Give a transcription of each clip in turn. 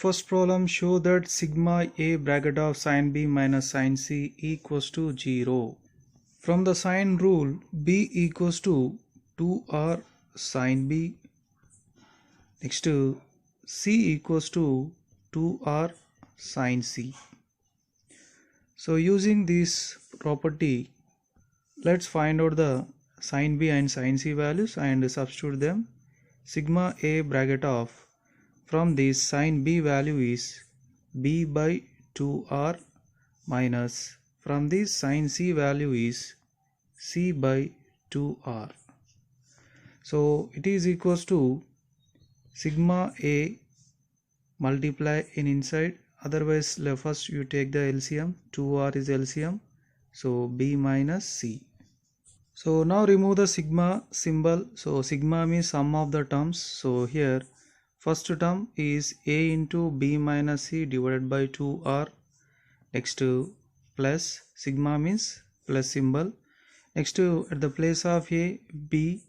First problem, show that sigma a bracket of sin b minus sin c equals to 0. From the sine rule, b equals to 2r sin b. Next to c equals to 2r sin c. So using this property, let's find out the sin b and sin c values and substitute them. Sigma a bracket of, from this sin b value is b by 2r minus, from this sin c value is c by 2r. So it is equals to sigma a multiply in inside, otherwise first you take the LCM, 2r is LCM, so b minus c. So now remove the sigma symbol. So sigma means sum of the terms. So here first term is a into b minus c divided by 2r. Next to plus, sigma means plus symbol. Next to, at the place of a, b,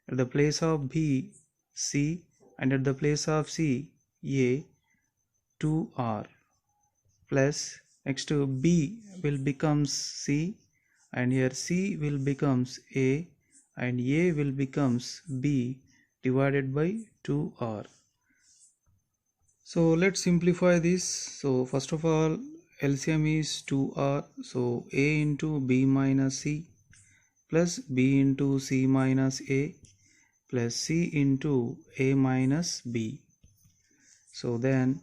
at the place of b, c, and at the place of c, a, 2r. Plus, next to b will becomes c, and here c will becomes a, and a will becomes b divided by 2r. So let's simplify this. So first of all, LCM is 2r, so a into b minus c plus b into c minus a plus c into a minus b. So then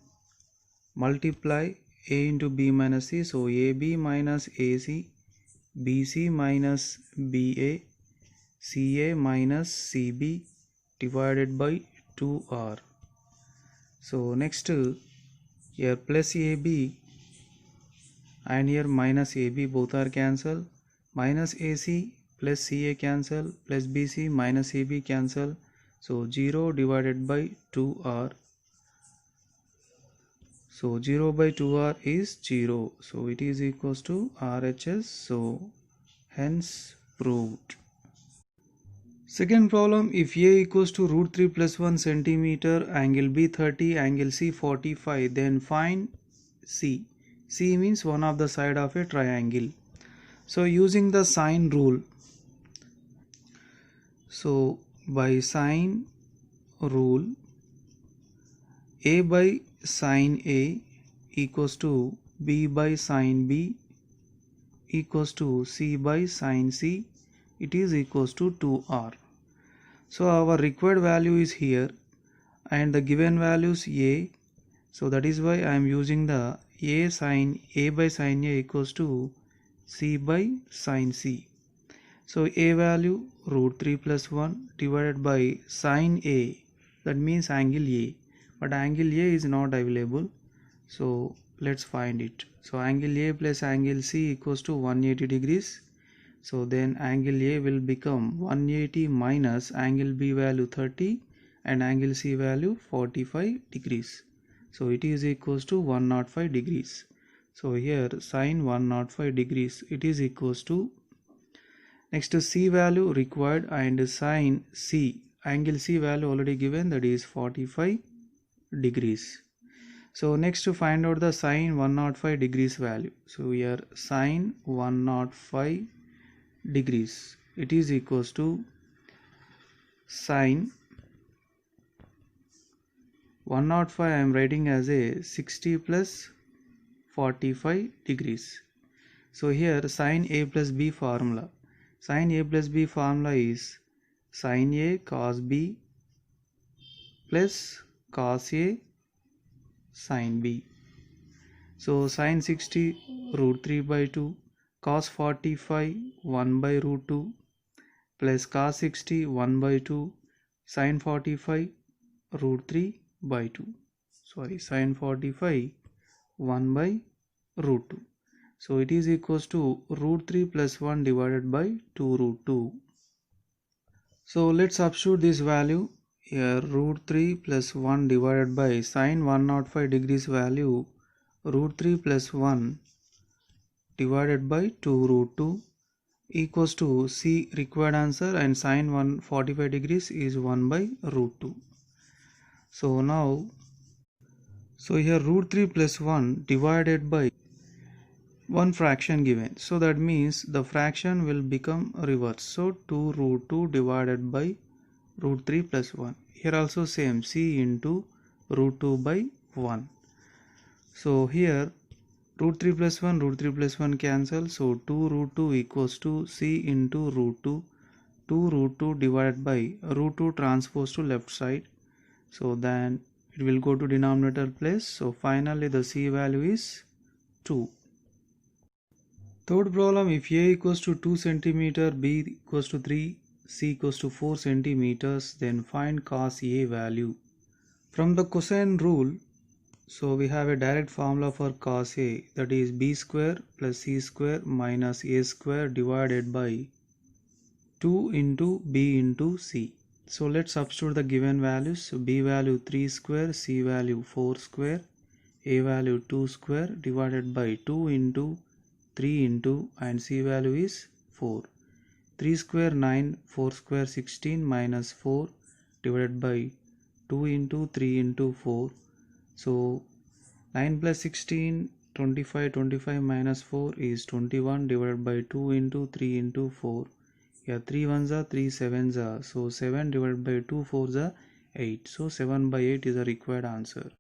multiply a into b minus c, so ab minus ac, bc minus ba, ca minus cb divided by 2r. So next here plus AB and here minus AB, both are cancel, minus AC plus CA cancel, plus BC minus AB cancel, so 0 divided by 2R. So 0 by 2R is 0, so it is equals to RHS, so hence proved. Second problem, if A equals to root 3 plus 1 centimeter, angle B 30, angle C 45, then find C. C means one of the side of a triangle. So using the sine rule, so by sine rule, A by sine A equals to B by sine B equals to C by sine C, it is equals to 2R. So our required value is here and the given values A, so that is why I am using the A by sine A equals to C by sine C. So A value root 3 plus 1 divided by sine A, that means angle A, but angle A is not available, so let's find it. So angle A plus angle C equals to 180 degrees. So then angle A will become 180 minus angle B value 30 and angle C value 45 degrees. So it is equals to 105 degrees. So here sine 105 degrees, it is equals to, next to C value required and sine C, angle C value already given, that is 45 degrees. So next to find out the sine 105 degrees value. So here sine 105 degrees, it is equals to sine 105, I am writing as a 60 plus 45 degrees. So here sine A plus B formula, sine A plus B formula is sine A cos B plus cos A sine B. So sine 60 root 3 by 2, cos 45 1 by root 2 plus cos 60 1 by 2, sine 45 root 3 by 2, sine 45 1 by root 2. So it is equals to root 3 plus 1 divided by 2 root 2. So let's substitute this value. here root 3 plus 1 divided by sine 105 degrees value root 3 plus 1 divided by 2 root 2 equals to C required answer, and sine 145 degrees is 1 by root 2. So here root 3 plus 1 divided by one fraction given, so that means the fraction will become reverse. So 2 root 2 divided by root 3 plus 1. Here also same, C into root 2 by 1. So here root 3 plus 1 cancel. So 2 root 2 equals to C into root 2. 2 root 2 divided by root 2 transpose to left side. So then it will go to denominator place. So finally the C value is 2. Third problem, if A equals to 2 cm, B equals to 3, C equals to 4 cm, then find cos A value. From the cosine rule, so we have a direct formula for cos A, that is B square plus C square minus A square divided by 2 into B into C. So let's substitute the given values. So B value 3 square, C value 4 square, A value 2 square divided by 2 into 3 into, and C value is 4. 3 square 9, 4 square 16 minus 4 divided by 2 into 3 into 4. So 9 plus 16, 25, 25 minus 4 is 21 divided by 2 into 3 into 4. Here 3 ones are 3 sevens are. So 7 divided by 2 fours are 8. So 7 by 8 is the required answer.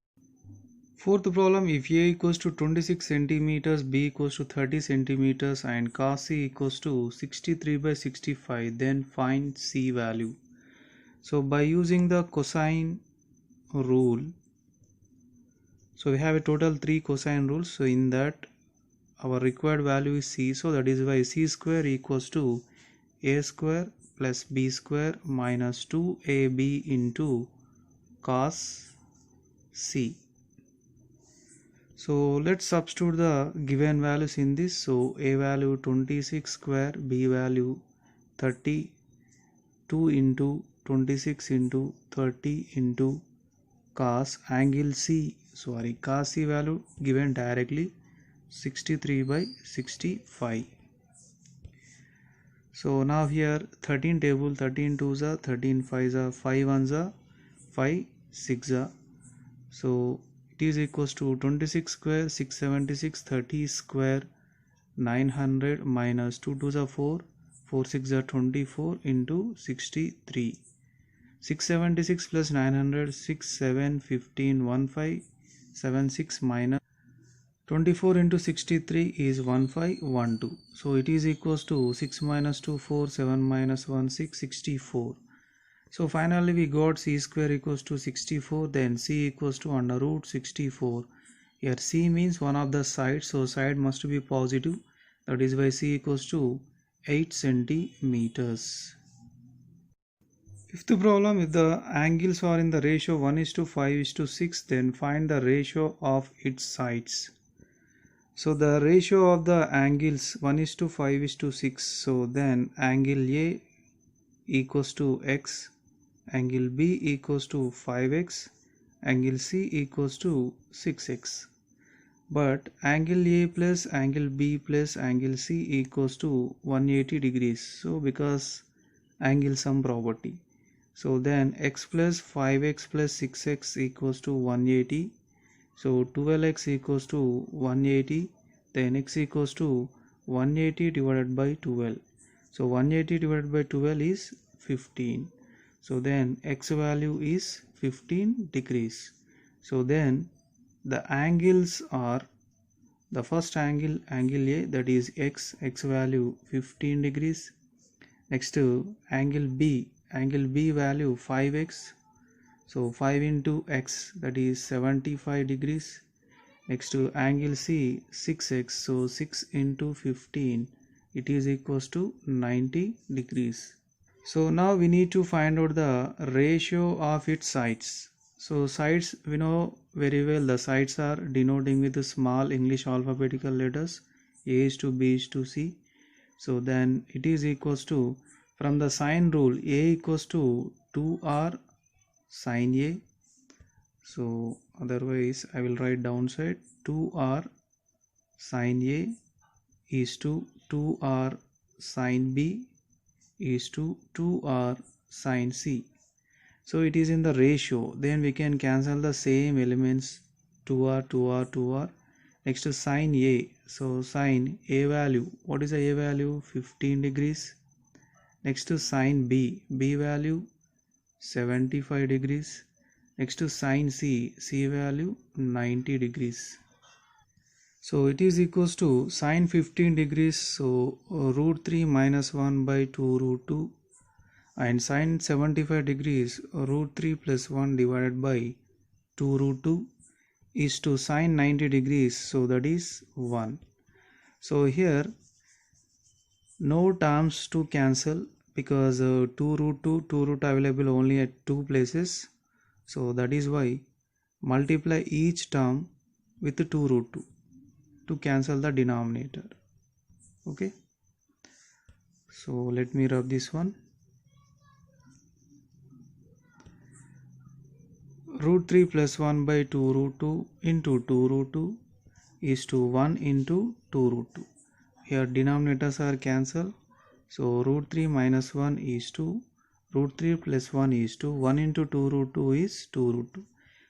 Fourth problem, if A equals to 26 centimeters, B equals to 30 centimeters, and cos C equals to 63 by 65, then find C value. So by using the cosine rule, so we have a total 3 cosine rules. So in that our required value is C. So that is why C square equals to A square plus B square minus 2AB into cos C. So let's substitute the given values in this. So A value 26 square, B value 32 into 26 into 30 into cos angle C, cos C value given directly 63 by 65. So now here 13 table, 13 2s are 13 5s are 5 1s are 5 6 are. So it is equals to 26 square 676, 30 square 900 minus 2 2s are 4, 4 6 are 24 into 63. 676 plus 900, 6 7 15 15 76 minus 24 into 63 is 1512. So it is equals to 6 minus 2 4, 7 minus 1 6, 64. So finally we got C square equals to 64, then C equals to under root 64. Here C means one of the sides, so side must be positive, that is why C equals to 8 centimeters. Fifth problem, if the angles are in the ratio 1:5:6, then find the ratio of its sides. So the ratio of the angles 1:5:6, so then angle A equals to x, angle B equals to 5x, angle C equals to 6x. But angle A plus angle B plus angle C equals to 180 degrees. So because angle sum property. So then x plus 5x plus 6x equals to 180. So 12x equals to 180. Then x equals to 180 divided by 12. So 180 divided by 12 is 15. So then x value is 15 degrees. So then the angles are, the first angle A, that is x value 15 degrees. Next to angle B value 5x, so 5 into x, that is 75 degrees. Next to angle C 6x, so 6 into 15, it is equals to 90 degrees. So now we need to find out the ratio of its sides. So sides, we know very well, the sides are denoting with the small English alphabetical letters A is to B is to C. So then it is equals to, from the sine rule, A equals to 2R sine A. So otherwise I will write downside 2r sine A is to 2r sine B is to 2r sine C. So it is in the ratio, then we can cancel the same elements 2r 2r 2r. Next to sine A, so sine A value, what is the A value? 15 degrees. Next to sine B, B value 75 degrees. Next to sine C, C value 90 degrees. So it is equals to sine 15 degrees, so root 3 minus 1 by 2 root 2, and sine 75 degrees root 3 plus 1 divided by 2 root 2 is to sine 90 degrees, so that is 1. So here no terms to cancel because 2 root 2 root available only at 2 places, so that is why multiply each term with 2 root 2 to cancel the denominator. Okay, so let me rub this one. Root 3 plus 1 by 2 root 2 into 2 root 2 is to 1 into 2 root 2. Here denominators are cancelled, so root 3 minus 1 is 2, root 3 plus 1 is 2, 1 into 2 root 2 is 2 root 2.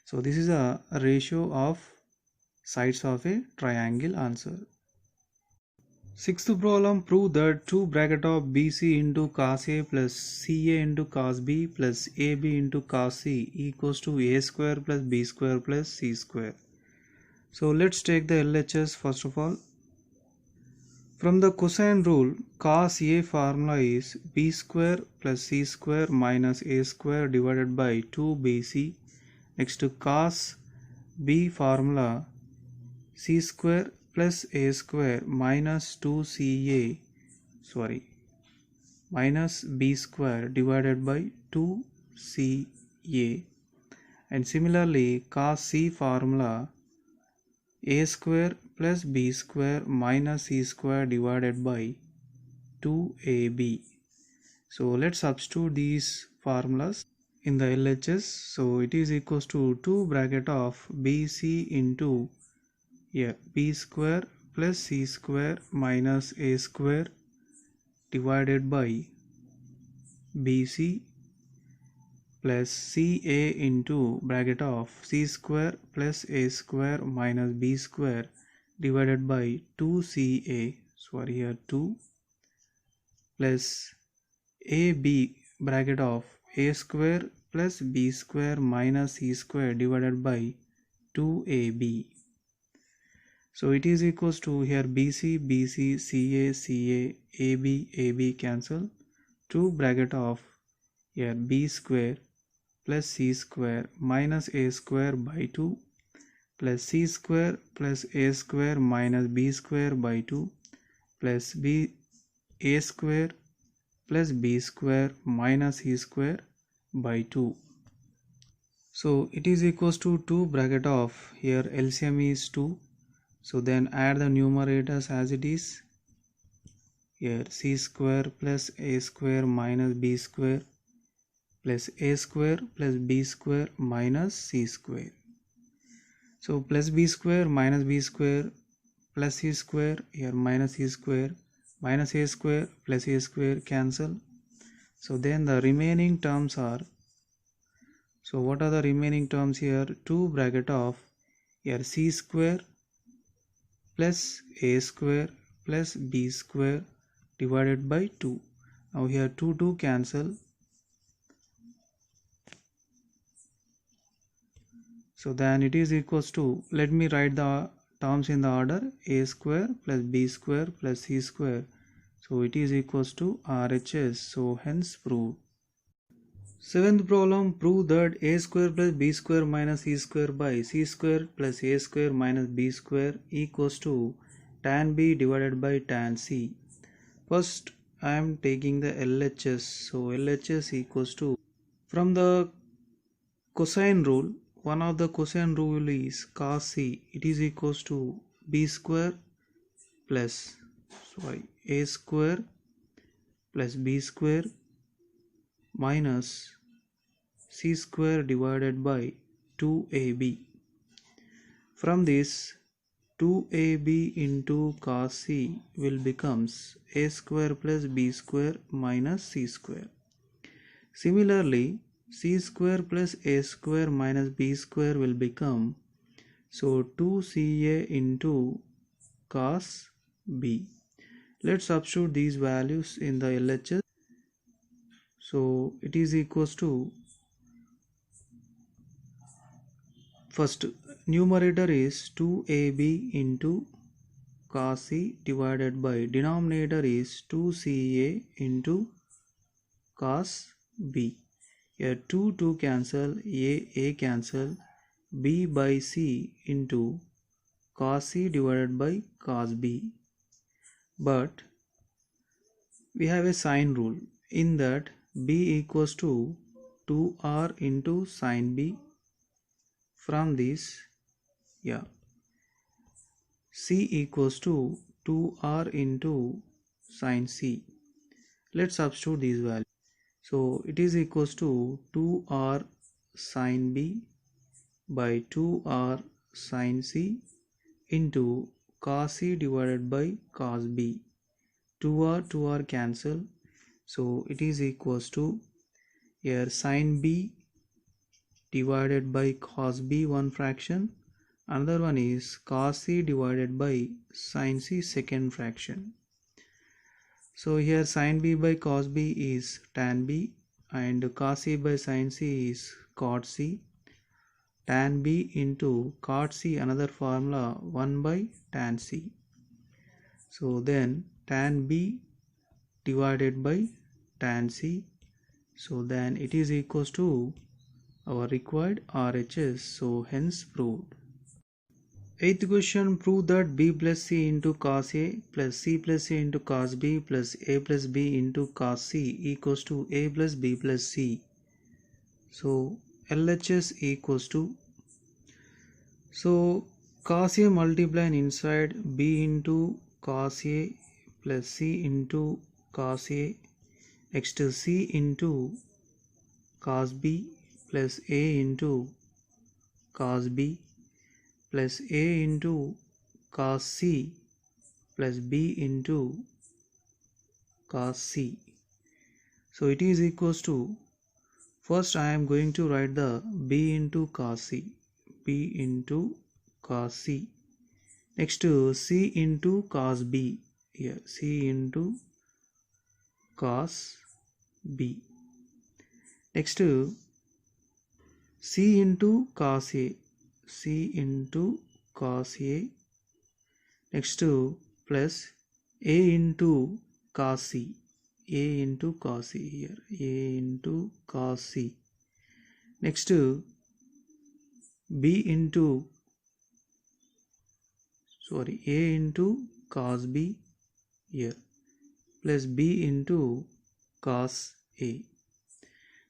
So this is a ratio of sides of a triangle answer. Sixth problem, prove that 2 bracket of BC into cos A plus CA into cos B plus AB into cos C equals to A square plus B square plus C square. So let's take the LHS first of all. From the cosine rule, cos A formula is B square plus C square minus A square divided by 2BC. Next to cos B formula, C square plus A square minus 2CA, minus B square divided by 2CA. And similarly, cos C formula, A square plus B square minus C square divided by 2AB. So let's substitute these formulas in the LHS. So it is equals to 2 bracket of BC into B square plus C square minus A square divided by BC plus CA into bracket of C square plus A square minus B square divided by 2CA, 2 plus AB bracket of A square plus B square minus C square divided by 2AB. So it is equals to here BC, BC, CA, CA, AB, AB cancel. 2 bracket of here B square plus C square minus A square by 2 plus C square plus A square minus B square by 2 plus A square plus B square minus C square by 2. So it is equals to 2 bracket of here LCM is 2. So then add the numerators as it is. Here C square plus A square minus B square plus A square plus B square minus C square. So plus B square minus B square plus C square, here minus C square minus A square plus A square cancel. So then the remaining terms are, so what are the remaining terms here? 2 bracket of here C square plus A square plus B square divided by 2. Now here 2 cancel. So then it is equals to, let me write the terms in the order, A square plus B square plus C square. So it is equals to RHS. So hence proved. Seventh problem, prove that A square plus B square minus C square by C square plus A square minus B square equals to tan B divided by tan C. First I am taking the LHS. So LHS equals to, from the cosine rule, one of the cosine rule is cos C. It is equals to B square plus A square plus B square minus c square divided by 2ab. From this, 2ab into cos c will becomes a square plus b square minus c square. Similarly, c square plus a square minus b square will become 2ca into cos b. Let's substitute these values in the LHS. So it is equals to, first numerator is 2ab into cos c divided by denominator is 2ca into cos b. Here 2 cancel, a cancel, b by c into cos c divided by cos b. But we have a sine rule in that b equals to 2r into sine b. From this, c equals to 2r into sine c. Let's substitute these values. So it is equals to 2r sine b by 2r sine c into cos c divided by cos b. 2r cancel, so it is equals to, here sine b divided by cos b one fraction, another one is cos c divided by sine c second fraction. So here sine b by cos b is tan b and cos c by sine c is cot c. Tan b into cot c, another formula 1 by tan c. So then tan b divided by tan c. So then it is equals to our required RHS. So hence proved. Eighth question, prove that b plus c into cos a plus c plus a into cos b plus a plus b into cos c equals to a plus b plus c. So LHS equals to, so cos a multiplying inside b into cos a plus c into cos a, next to c into cos b plus a into cos b plus a into cos c plus b into cos c. So it is equals to, first I am going to write the b into cos c, b into cos c, next to c into cos b, here c into cos b, next to c into cos a, c into cos a, next to plus a into cos c, a into cos c, here a into cos c, next to b into, a into cos b, here plus b into cos a.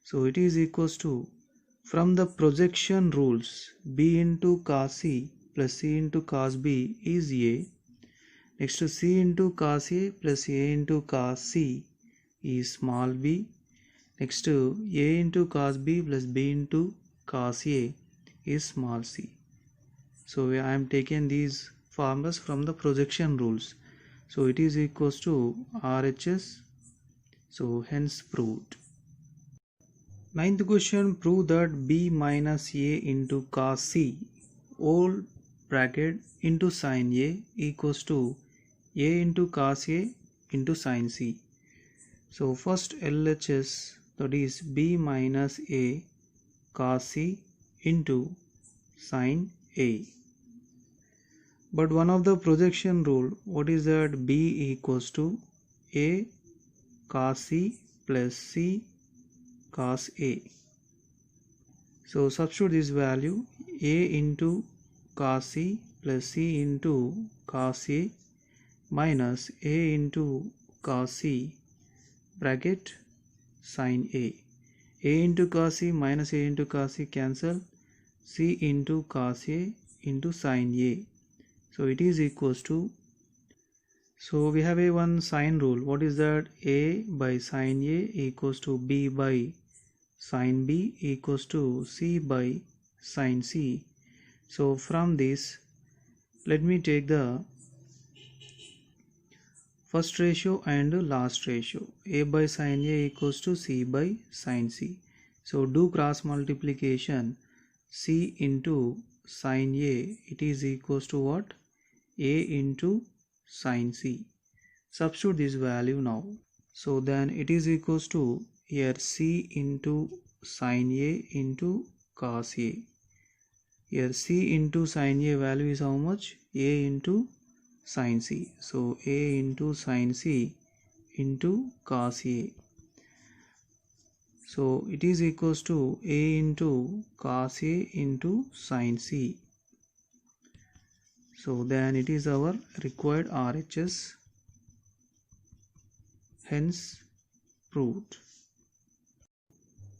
So it is equals to, from the projection rules, b into cos c plus c into cos b is a, next to c into cos a plus a into cos c is small b, next to a into cos b plus b into cos a is small c. So I am taking these formulas from the projection rules. So it is equals to RHS. So hence proved. Ninth question, prove that b minus a into cos c whole bracket into sin a equals to a into cos a into sin c. So first LHS, that is b minus a cos c into sin a. But one of the projection rule, what is that, b equals to a cos c plus c cos a. So substitute this value, a into cos c plus c into cos a minus a into cos c bracket sin a. A into cos c minus a into cos c cancel, c into cos a into sin a. So it is equals to, so we have one sine rule. What is that? A by sin a equals to b by sin B equals to C by sin C. So from this, let me take the first ratio and last ratio. A by sin A equals to C by sin C. So do cross multiplication. C into sin A, it is equals to what? A into sin C. Substitute this value now. So then it is equals to here C into sin A into cos A. Here C into sin A value is how much? A into sin C. So A into sin C into cos A. So it is equals to A into cos A into sin C. So then it is our required RHS, hence proved.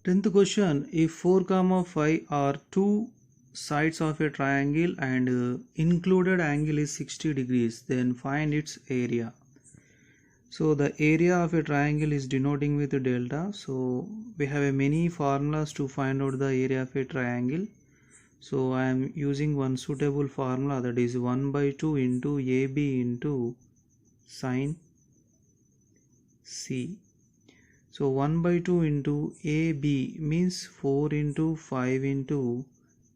10th question, if 4, 5 are two sides of a triangle and included angle is 60 degrees, then find its area. So the area of a triangle is denoting with delta. So we have many formulas to find out the area of a triangle. So I am using one suitable formula, that is 1 by 2 into AB into sin C. So 1 by 2 into AB means 4 into 5 into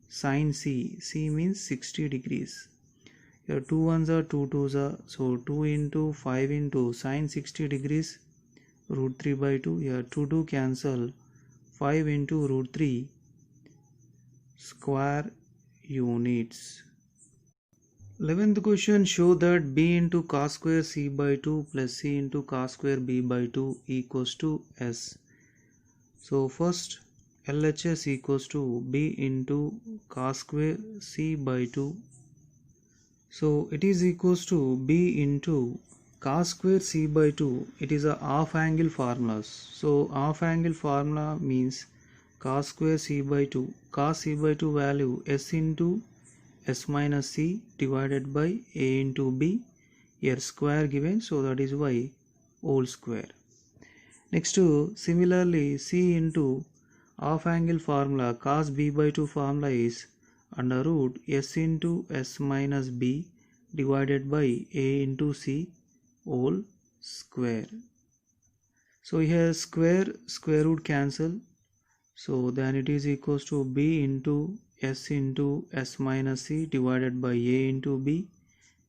sin C. C means 60 degrees. Here 2 ones are 2 twos are, so 2 into 5 into sin 60 degrees root 3 by 2. Here 2 cancel, 5 into root 3 square units. 11th question, show that b into cos square c by 2 plus c into cos square b by 2 equals to s. So first LHS equals to b into cos square c by 2. So it is equals to b into cos square c by 2. It is a half angle formula. So half angle formula means cos square c by 2. Cos c by 2 value s into s minus c divided by a into b. Here square given, so that is why whole square. Next similarly c into half angle formula, cos b by 2 formula is under root s into s minus b divided by a into c whole square. So here square root cancel, so then it is equals to b into s minus c divided by a into b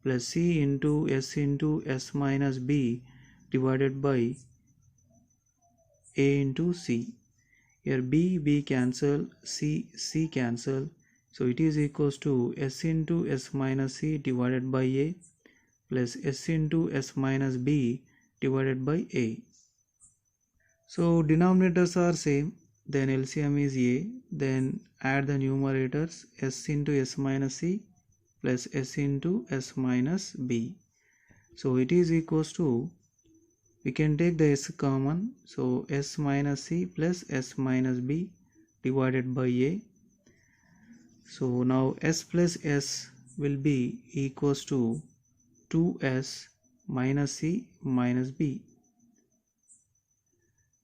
plus c into s minus b divided by a into c. Here b cancel, c cancel, so it is equals to s into s minus c divided by a plus s into s minus b divided by a. So denominators are same, then LCM is a, then add the numerators s into s minus c plus s into s minus b. So it is equals to, we can take the s common, so s minus c plus s minus b divided by a. So now s plus s will be equals to 2s minus c minus b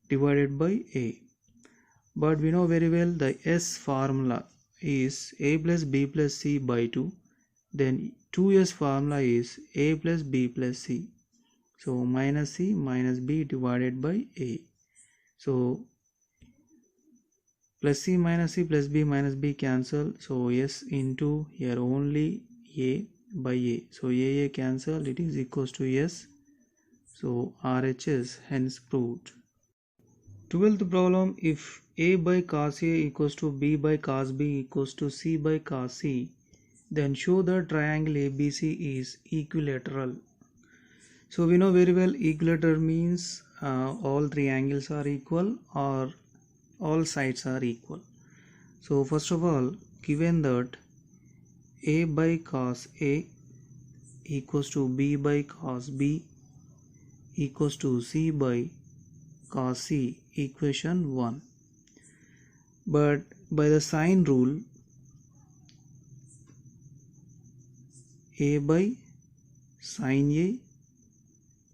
divided by a. But we know very well the s formula is a plus b plus c by 2. Then 2s formula is a plus b plus c. So minus c minus b divided by a. So plus c minus c plus b minus b cancel. So s into here only a by a. So a cancel, it is equals to s. So RHS hence proved. 12th problem, if a by cos a equals to b by cos b equals to c by cos c, then show the triangle ABC is equilateral. So we know very well equilateral means all three angles are equal or all sides are equal. So first of all, given that a by cos a equals to b by cos b equals to c by cos c, equation 1. But by the sine rule, a by sin a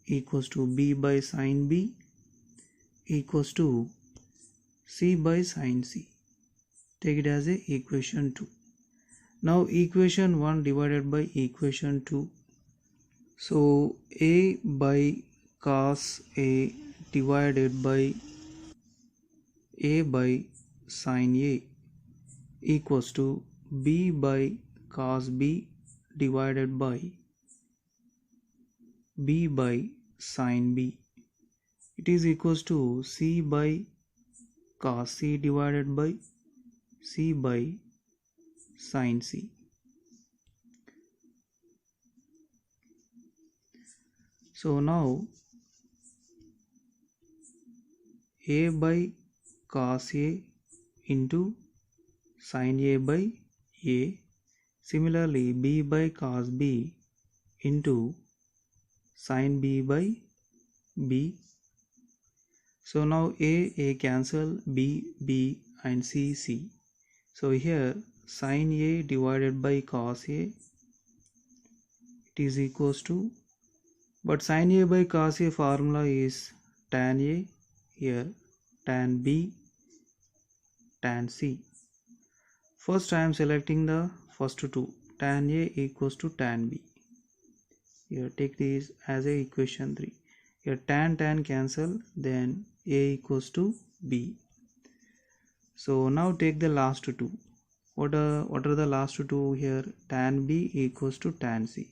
equals to b by sin b equals to c by sin c. Take it as a equation 2. Now equation 1 divided by equation 2. So a by cos a divided by a by sin a equals to b by cos b divided by b by sin b. It is equals to c by cos c divided by c by sin c. So now a by cos a into sin a by a. Similarly, b by cos b into sin b by b. So now a cancel, b and c. So here sin a divided by cos a, it is equals to, but sin a by cos a formula is tan a, here tan b, tan c. First I am selecting the first two, tan a equals to tan b. Here take this as a equation 3. Here tan cancel, then a equals to b. So now take the last two. What are the last two here? Tan b equals to tan c.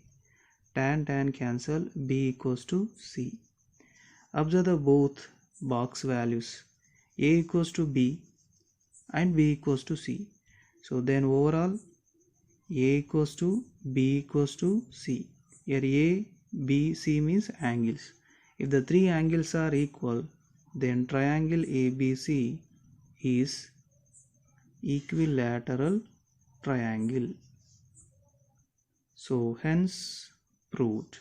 Tan cancel, b equals to c. Observe the both box values. A equals to b and b equals to c. So then overall a equals to b equals to c. Here a, b, c means angles. If the three angles are equal, then triangle ABC is equilateral triangle. So hence proved.